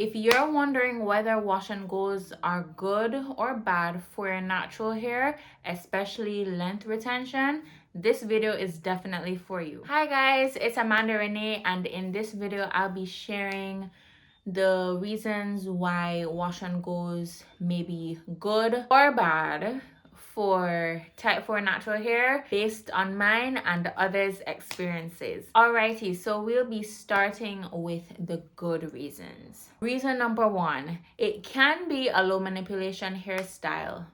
If you're wondering whether wash and goes are good or bad for your natural hair, especially length retention, this video is definitely for you. Hi guys, it's Amanda Renee, and in this video I'll be sharing the reasons why wash and goes may be good or bad for type 4 natural hair based on mine and others' experiences. Alrighty, so we'll be starting with the good reasons. Reason number one, it can be a low manipulation hairstyle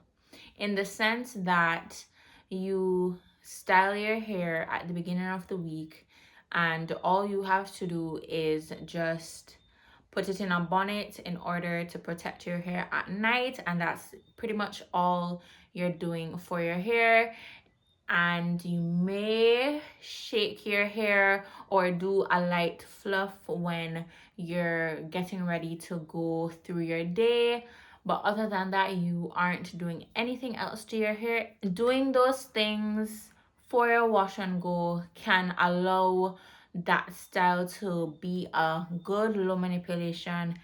in the sense that you style your hair at the beginning of the week and all you have to do is just put it in a bonnet in order to protect your hair at night, and that's pretty much all you're doing for your hair. And you may shake your hair or do a light fluff when you're getting ready to go through your day, but other than that you aren't doing anything else to your hair. Doing those things for your wash and go can allow that style to be a good low manipulation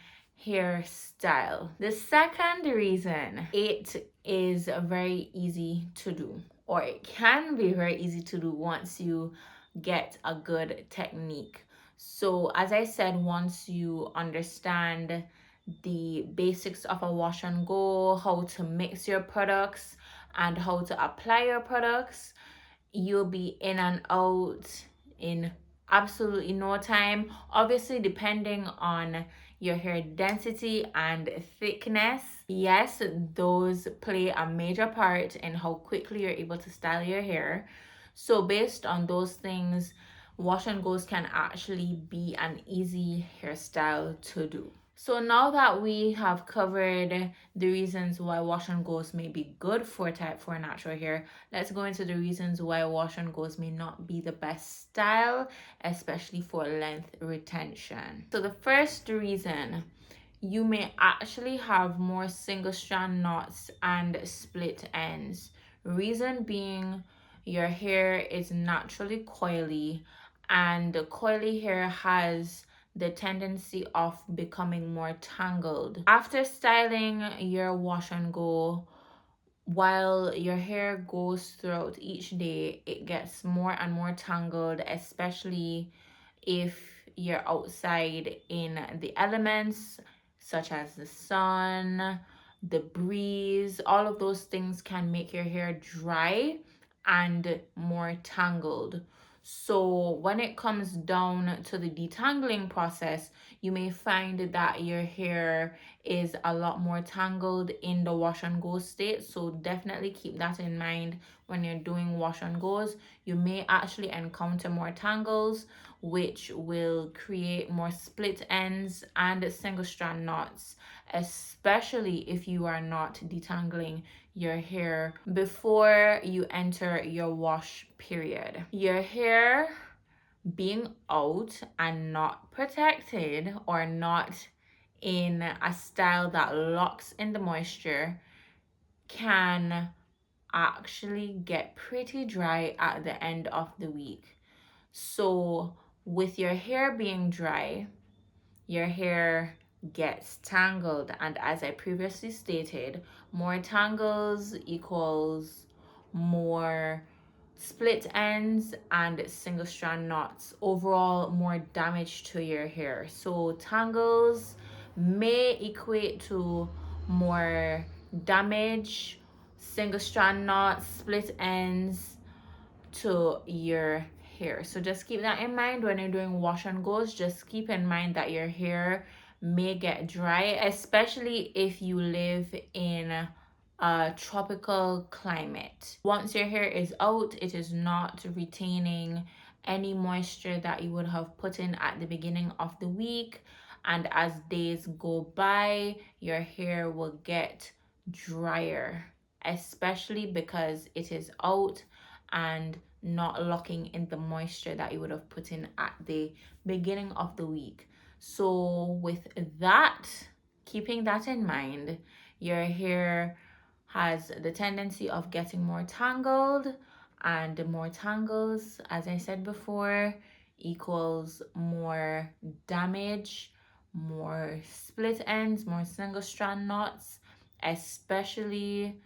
hairstyle. The second reason, it is very easy to do, or it can be very easy to do once you get a good technique. So as I said, once you understand the basics of a wash and go, how to mix your products and how to apply your products, you'll be in and out in absolutely no time. Obviously, depending on your hair density and thickness, yes, those play a major part in how quickly you're able to style your hair. So based on those things, wash and goes can actually be an easy hairstyle to do. So now that we have covered the reasons why wash and goes may be good for type 4 natural hair, let's go into the reasons why wash and goes may not be the best style, especially for length retention. So the first reason, you may actually have more single strand knots and split ends. Reason being, your hair is naturally coily, and coily hair has the tendency of becoming more tangled. After styling your wash and go, while your hair goes throughout each day, it gets more and more tangled, especially if you're outside in the elements such as the sun, the breeze. All of those things can make your hair dry and more tangled. So when it comes down to the detangling process, you may find that your hair is a lot more tangled in the wash and go state. So definitely keep that in mind when you're doing wash and goes. You may actually encounter more tangles, which will create more split ends and single strand knots, especially if you are not detangling your hair before you enter your wash period. Your hair being out and not protected or not in a style that locks in the moisture can actually get pretty dry at the end of the week. So with your hair being dry, your hair gets tangled, and as I previously stated, more tangles equals more split ends and single strand knots, overall more damage to your hair. So tangles may equate to more damage, single strand knots, split ends to your hair. So just keep that in mind when you're doing wash and goes. Just keep in mind that your hair may get dry, especially if you live in a tropical climate. Once your hair is out, it is not retaining any moisture that you would have put in at the beginning of the week, and as days go by, your hair will get drier, especially because it is out and not locking in the moisture that you would have put in at the beginning of the week. So with that, keeping that in mind, your hair has the tendency of getting more tangled, and more tangles, as I said before, equals more damage, more split ends, more single strand knots, especially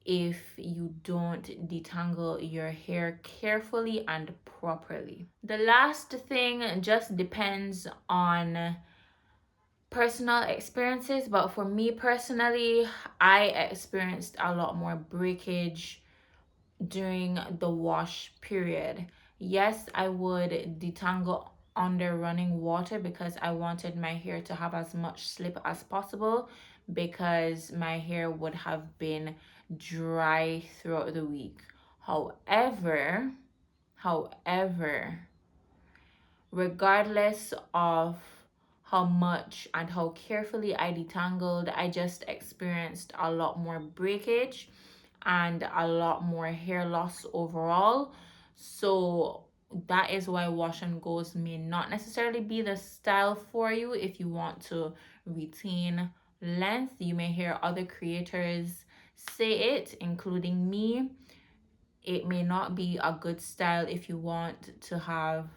if you don't detangle your hair carefully and properly. The last thing just depends on personal experiences, but for me personally, I experienced a lot more breakage during the wash period. Yes, I would detangle under running water because I wanted my hair to have as much slip as possible, because my hair would have been dry throughout the week. However, regardless of how much and how carefully I detangled, I just experienced a lot more breakage and a lot more hair loss overall. So that is why wash and goes may not necessarily be the style for you. If you want to retain length, you may hear other creators say it, including me. It may not be a good style if you want to have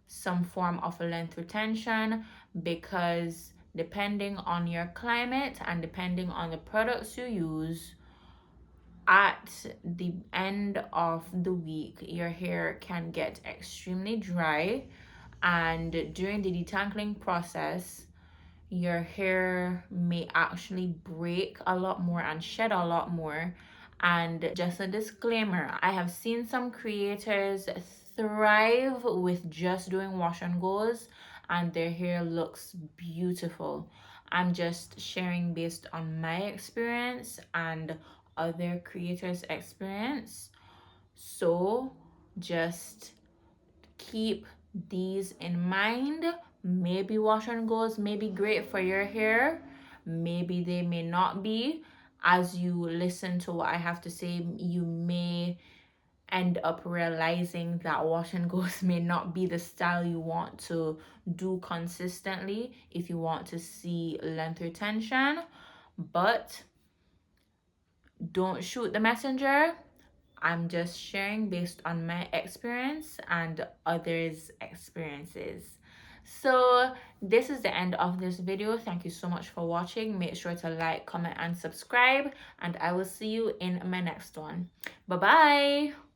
some form of length retention, because depending on your climate and depending on the products you use, at the end of the week your hair can get extremely dry, and during the detangling process your hair may actually break a lot more and shed a lot more. And just a disclaimer, I have seen some creators thrive with just doing wash and goes and their hair looks beautiful. I'm just sharing based on my experience and other creators' experience. So just keep these in mind. Maybe wash and goes may be great for your hair, maybe they may not be. As you listen to what I have to say, you may end up realizing that wash and goes may not be the style you want to do consistently if you want to see length retention. But don't shoot the messenger. I'm just sharing based on my experience and others' experiences. So this is the end of this video. Thank you so much for watching. Make sure to like, comment, and subscribe, and I will see you in my next one. Bye bye.